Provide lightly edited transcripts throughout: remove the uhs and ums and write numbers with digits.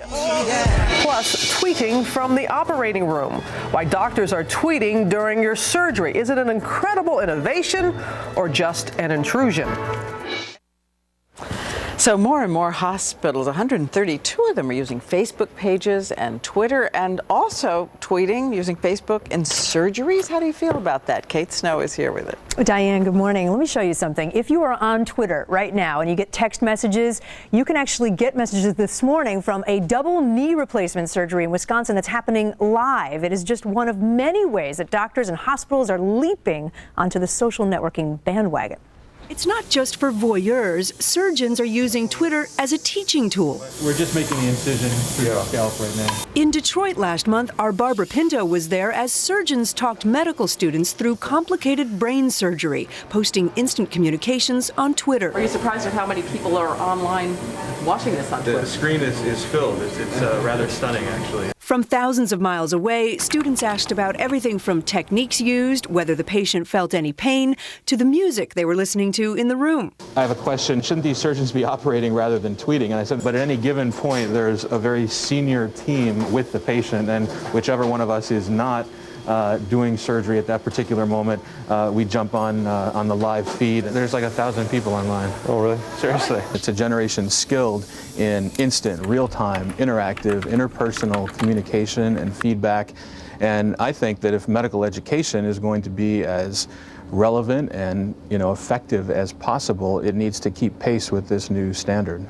Plus, tweeting from the operating room. Why doctors are tweeting during your surgery. Is it an incredible innovation or just an intrusion? So more and more hospitals, 132 of them, are using Facebook pages and Twitter, and also tweeting using Facebook in surgeries. How do you feel about that? Kate Snow is here with it. Diane, good morning. Let me show you something. If you are on Twitter right now and you get text messages, you can actually get messages this morning from a double knee replacement surgery in Wisconsin that's happening live. It is just one of many ways that doctors and hospitals are leaping onto the social networking bandwagon. It's not just for voyeurs. Surgeons are using Twitter as a teaching tool. We're just making the incision through the scalp right now. In Detroit last month, our Barbara Pinto was there as surgeons talked medical students through complicated brain surgery, posting instant communications on Twitter. Are you surprised at how many people are online watching this on Twitter? The screen is filled. It's rather stunning, actually. From thousands of miles away, students asked about everything from techniques used, whether the patient felt any pain, to the music they were listening to in the room. I have a question. Shouldn't these surgeons be operating rather than tweeting? And I said, but at any given point, there's a very senior team with the patient, and whichever one of us is not doing surgery at that particular moment, we jump on the live feed. There's like 1,000 people online. Oh, really? Seriously. It's a generation skilled in instant, real-time, interactive, interpersonal communication and feedback. And I think that if medical education is going to be as relevant and effective as possible, it needs to keep pace with this new standard.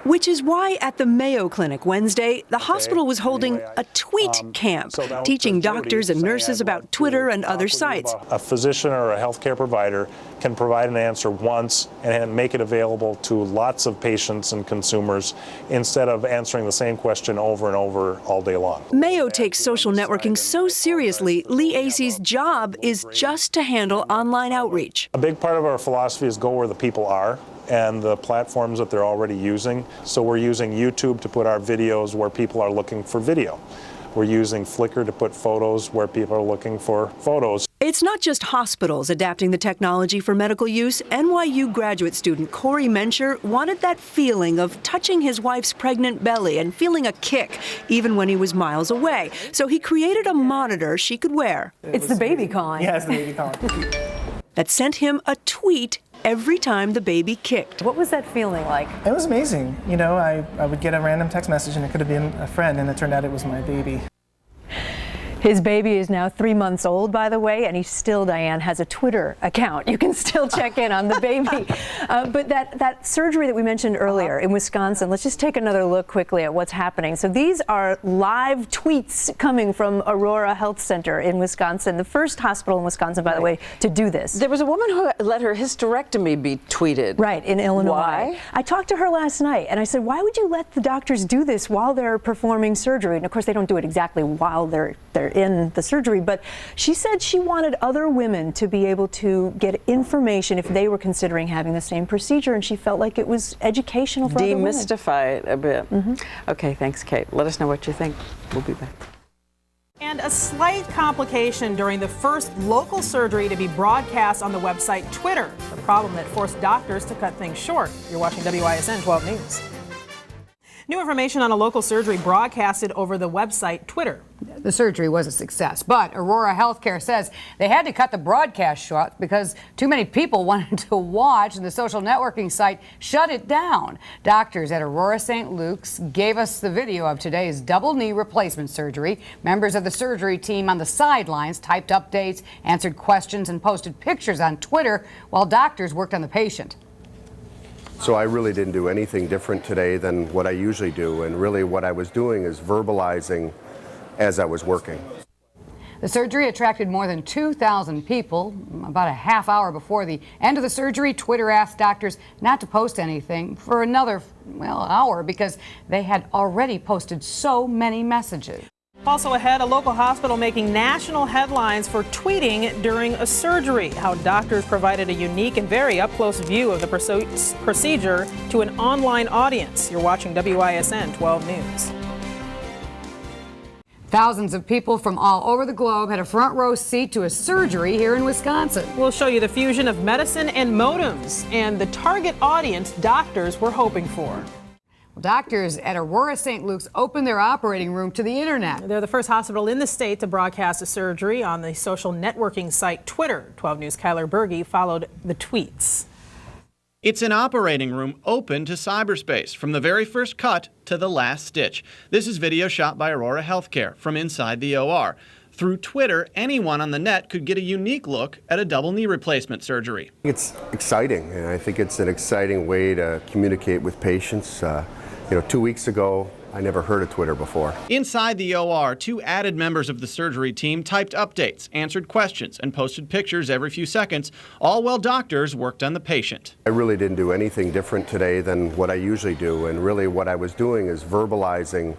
Which is why at the Mayo Clinic Wednesday, the hospital was holding a tweet camp, teaching doctors and nurses about Twitter and other sites. A physician or a healthcare provider can provide an answer once and make it available to lots of patients and consumers instead of answering the same question over and over all day long. Mayo takes social networking so seriously, Lee Acey's job is just to handle online outreach. A big part of our philosophy is go where the people are and the platforms that they're already using. So we're using YouTube to put our videos where people are looking for video. We're using Flickr to put photos where people are looking for photos. It's not just hospitals adapting the technology for medical use. NYU graduate student Corey Mencher wanted that feeling of touching his wife's pregnant belly and feeling a kick, even when he was miles away. So he created a monitor she could wear. It's the baby calling. Yeah, it's the baby calling. That sent him a tweet every time the baby kicked. What was that feeling like? It was amazing. I would get a random text message and it could have been a friend, and it turned out it was my baby. His baby is now 3 months old, by the way, and he still, Diane, has a Twitter account. You can still check in on the baby. But that surgery that we mentioned earlier in Wisconsin, let's just take another look quickly at what's happening. So these are live tweets coming from Aurora Health Center in Wisconsin, the first hospital in Wisconsin, by the way, to do this. There was a woman who let her hysterectomy be tweeted. Right, in Illinois. Why? I talked to her last night, and I said, why would you let the doctors do this while they're performing surgery? And of course, they don't do it exactly while they're in the surgery, but she said she wanted other women to be able to get information if they were considering having the same procedure, and she felt like it was educational for other women. Demystify it a bit. Okay, thanks, Kate. Let us know what you think. We'll be back. And a slight complication during the first local surgery to be broadcast on the website Twitter. The problem that forced doctors to cut things short. You're watching WISN 12 News. New information on a local surgery broadcasted over the website Twitter. The surgery was a success, but Aurora Healthcare says they had to cut the broadcast short because too many people wanted to watch, and the social networking site shut it down. Doctors at Aurora St. Luke's gave us the video of today's double knee replacement surgery. Members of the surgery team on the sidelines typed updates, answered questions, and posted pictures on Twitter while doctors worked on the patient. So I really didn't do anything different today than what I usually do, and really what I was doing is verbalizing as I was working. The surgery attracted more than 2,000 people. About a half hour before the end of the surgery, Twitter asked doctors not to post anything for another, hour because they had already posted so many messages. Also ahead, a local hospital making national headlines for tweeting during a surgery. How doctors provided a unique and very up-close view of the procedure to an online audience. You're watching WISN 12 News. Thousands of people from all over the globe had a front row seat to a surgery here in Wisconsin. We'll show you the fusion of medicine and modems and the target audience doctors were hoping for. Doctors at Aurora St. Luke's opened their operating room to the internet. They're the first hospital in the state to broadcast a surgery on the social networking site Twitter. 12 News' Kyler Berge followed the tweets. It's an operating room open to cyberspace, from the very first cut to the last stitch. This is video shot by Aurora Healthcare from inside the OR. Through Twitter, anyone on the net could get a unique look at a double knee replacement surgery. It's exciting, and I think it's an exciting way to communicate with patients. 2 weeks ago, I never heard of Twitter before. Inside the OR, 2 added members of the surgery team typed updates, answered questions, and posted pictures every few seconds, all while doctors worked on the patient. I really didn't do anything different today than what I usually do, and really what I was doing is verbalizing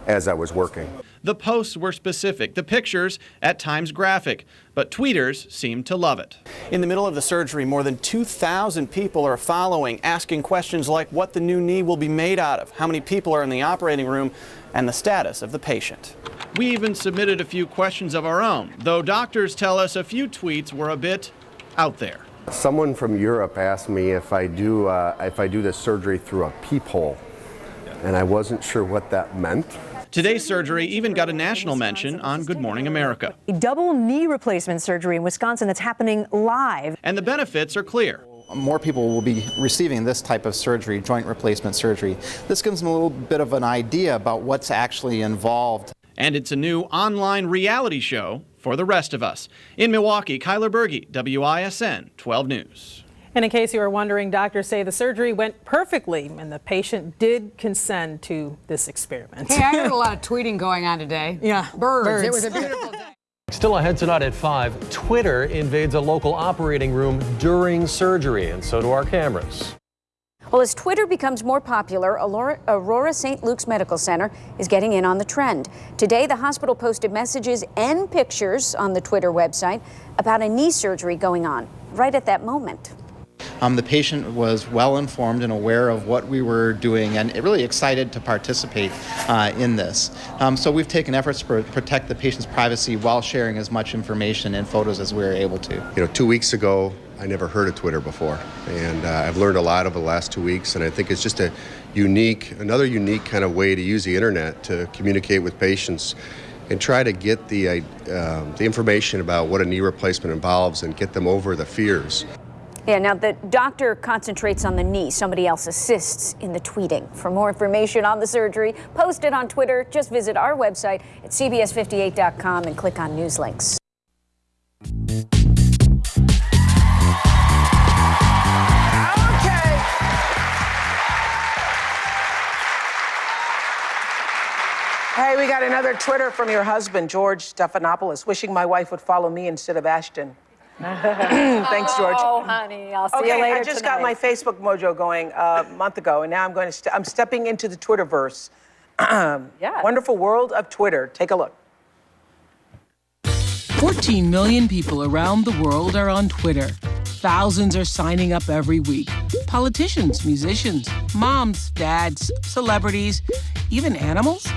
as I was working. The posts were specific, the pictures at times graphic, but tweeters seemed to love it. In the middle of the surgery, more than 2,000 people are following, asking questions like what the new knee will be made out of, how many people are in the operating room, and the status of the patient. We even submitted a few questions of our own, though doctors tell us a few tweets were a bit out there. Someone from Europe asked me if I do this surgery through a peephole, and I wasn't sure what that meant. Today's surgery even got a national mention on Good Morning America. A double knee replacement surgery in Wisconsin that's happening live. And the benefits are clear. More people will be receiving this type of surgery, joint replacement surgery. This gives them a little bit of an idea about what's actually involved. And it's a new online reality show for the rest of us. In Milwaukee, Kyler Berge, WISN 12 News. And in case you were wondering, doctors say the surgery went perfectly and the patient did consent to this experiment. Hey, I heard a lot of tweeting going on today. Yeah, birds. It was a beautiful day. Still ahead tonight at 5, Twitter invades a local operating room during surgery, and so do our cameras. Well, as Twitter becomes more popular, Aurora St. Luke's Medical Center is getting in on the trend. Today, the hospital posted messages and pictures on the Twitter website about a knee surgery going on right at that moment. The patient was well informed and aware of what we were doing and really excited to participate in this. So we've taken efforts to protect the patient's privacy while sharing as much information and photos as we were able to. 2 weeks ago, I never heard of Twitter before, and I've learned a lot over the last 2 weeks, and I think it's just another unique kind of way to use the internet to communicate with patients and try to get the information about what a knee replacement involves and get them over the fears. Yeah, now the doctor concentrates on the knee. Somebody else assists in the tweeting. For more information on the surgery, post it on Twitter. Just visit our website at cbs58.com and click on news links. Hey, we got another Twitter from your husband, George Stephanopoulos, wishing my wife would follow me instead of Ashton. Thanks, George. Oh, honey, I'll see you later I just got my Facebook mojo going a month ago, and now I'm stepping into the Twitterverse. Yeah. Wonderful world of Twitter. Take a look. 14 million people around the world are on Twitter. Thousands are signing up every week. Politicians, musicians, moms, dads, celebrities, even animals.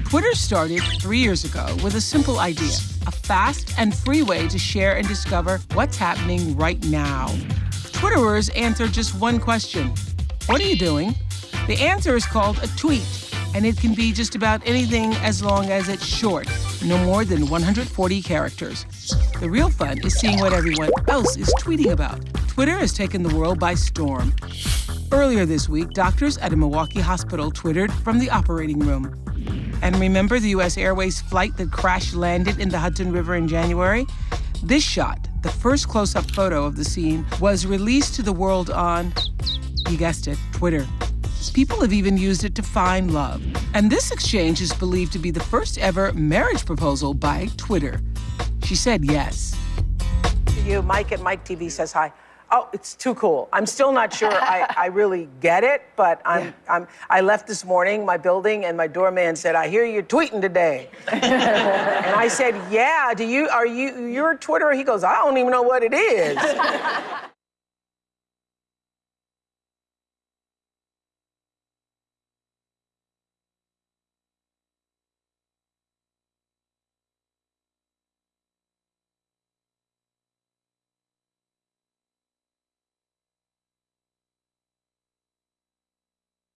Twitter started 3 years ago with a simple idea: a fast and free way to share and discover what's happening right now. Twitterers answer just one question: what are you doing? The answer is called a tweet, and it can be just about anything as long as it's short, no more than 140 characters. The real fun is seeing what everyone else is tweeting about. Twitter has taken the world by storm. Earlier this week, doctors at a Milwaukee hospital twittered from the operating room. And remember the U.S. Airways flight that crash-landed in the Hudson River in January? This shot, the first close-up photo of the scene, was released to the world on, you guessed it, Twitter. People have even used it to find love. And this exchange is believed to be the first ever marriage proposal by Twitter. She said yes. To you, Mike at Mike TV says hi. Oh, it's too cool. I'm still not sure I really get it, but I left this morning my building and my doorman said, "I hear you're tweeting today." And I said, "Yeah, you're a Twitterer?" He goes, "I don't even know what it is."